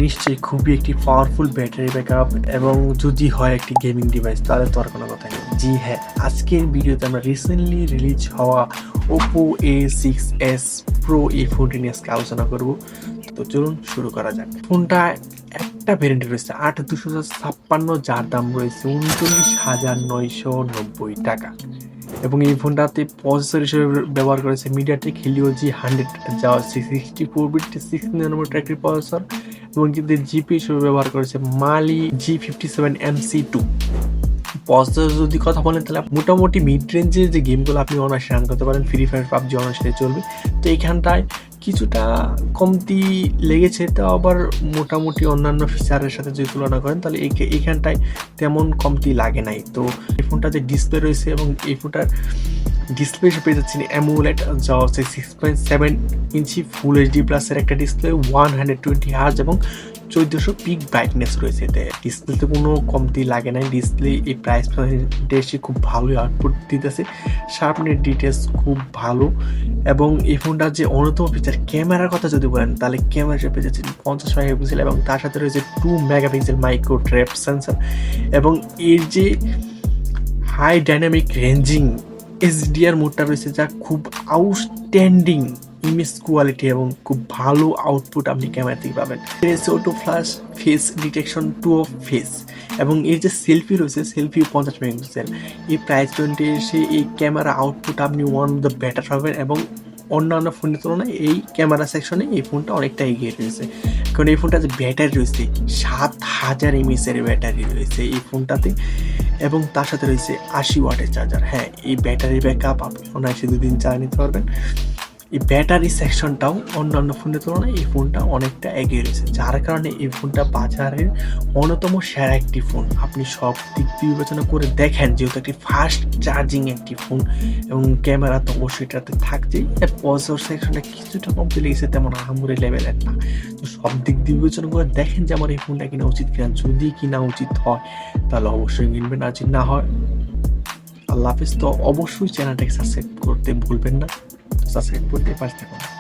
নিশ্চয়ই খুবই একটি পাওয়ারফুল ব্যাটারি ব্যাকআপ এবং যদি হয় একটি গেমিং ডিভাইস তাহলে তো আর কোনো কথা নেই। জি হ্যাঁ, আজকের ভিডিওতে আমরা রিসেন্টলি রিলিজ হওয়া OPPO A6s Pro এই ফোনটি নিয়ে আজকে আলোচনা করব। তো চলুন শুরু করা যাক। ফোনটা একটা ভ্যারিয়েন্টে রয়েছে 8256, যার দাম রয়েছে 39,990 টাকা এবং এই ফোনটাতে প্রসেসর হিসেবে ব্যবহার করেছে MediaTek Helio G100, যা 64-বিট 6 ন্যানোমিটার একটি প্রসেসর এবং কিন্তু জিপি হিসেবে ব্যবহার করেছে মালি G57MC2 প্রসেসর। যদি কথা বলেন তাহলে মোটামুটি মিড রেঞ্জের যে গেমগুলো আপনি অনায়াসে রান করতে পারেন, ফ্রি ফায়ার পাবজি অনায়াসে চলবে। তো এইখানটায় কিছুটা কমতি লেগেছে, তো আবার মোটামুটি অন্যান্য ফিচারের সাথে যদি তুলনা করেন তাহলে এইখানটায় তেমন কমতি লাগে নাই। তো এই ফোনটাতে ডিসপ্লে রয়েছে এবং এই ফোনটার ডিসপ্লে হিসেবে পেয়ে যাচ্ছেন অ্যামোলেড, যা হচ্ছে 6.7 ইঞ্চি ফুল এইচডি প্লাসের একটা ডিসপ্লে, 120 হার্জ এবং 1400 পিক ব্রাইটনেস রয়েছে। এতে ডিসপ্লেতে কোনো কমতি লাগে নাই। ডিসপ্লে এই প্রাইস এসে খুব ভালোই আউটপুট দিতেছে, শার্পনেস ডিটেলস খুব ভালো এবং এই ফোনটার যে অন্যতম ফিচার ক্যামেরার কথা যদি বলেন তাহলে ক্যামেরা হিসেবে পেয়ে যাচ্ছেন 50 মেগাপিক্সেল এবং তার সাথে রয়েছে 2 মেগাপিক্সেল মাইক্রো ট্র্যাপ সেন্সর এবং এর যে হাই ডাইনামিক রেঞ্জিং HDR মোডটা রয়েছে, যা খুব আউটস্ট্যান্ডিং ইমেজ কোয়ালিটি এবং খুব ভালো আউটপুট আপনি ক্যামেরা থেকে পাবেন। রয়েছে auto flash face detection 2 of face এবং এর যে সেলফি রয়েছে সেলফি 50 মেগাপিক্সেল। এই প্রাইস পয়েন্টে এসে এই ক্যামেরা আউটপুট আপনি ওয়ান অফ দ্য বেটার পাবেন এবং অন্যান্য ফোনের তুলনায় এই ক্যামেরা সেকশনে এই ফোনটা অনেকটা এগিয়ে রয়েছে। কারণ এই ফোনটাতে ব্যাটারি রয়েছে 7000 mAh ব্যাটারি রয়েছে এই ফোনটাতে এবং তার সাথে রয়েছে 80 ওয়াটের চার্জার। হ্যাঁ, এই ব্যাটারি ব্যাকআপ আপনি অনায়াসে 2 দিন চালিয়ে নিতে পারবেন। এই ব্যাটারি সেকশনটাও অন্যান্য ফোনের তুলনায় এই ফোনটা অনেকটা এগিয়ে রয়েছে, যার কারণে এই ফোনটা বাজারের অন্যতম সেরা একটি ফোন। আপনি সব দিক বিবেচনা করে দেখেন, যেহেতু একটি ফাস্ট চার্জিং একটি ফোন এবং ক্যামেরা তো অবশ্যই এটাতে থাকছেই, প্রসেসর সেকশনটা কিছুটা কমতে লেগেছে, তেমন আহামরি লেভেলের না। তো সব দিক বিবেচনা করে দেখেন যে আমার এই ফোনটা কিনা উচিত কিনা। যদি কিনা উচিত হয় তাহলে অবশ্যই কিনবেন, আর যদি না হয় আল্লাহ হাফেজ। তো অবশ্যই চ্যানেলটাকে সাবস্ক্রাইব করতে ভুলবেন না, সাবস্ক্রাইব করতে পারতে পারেন।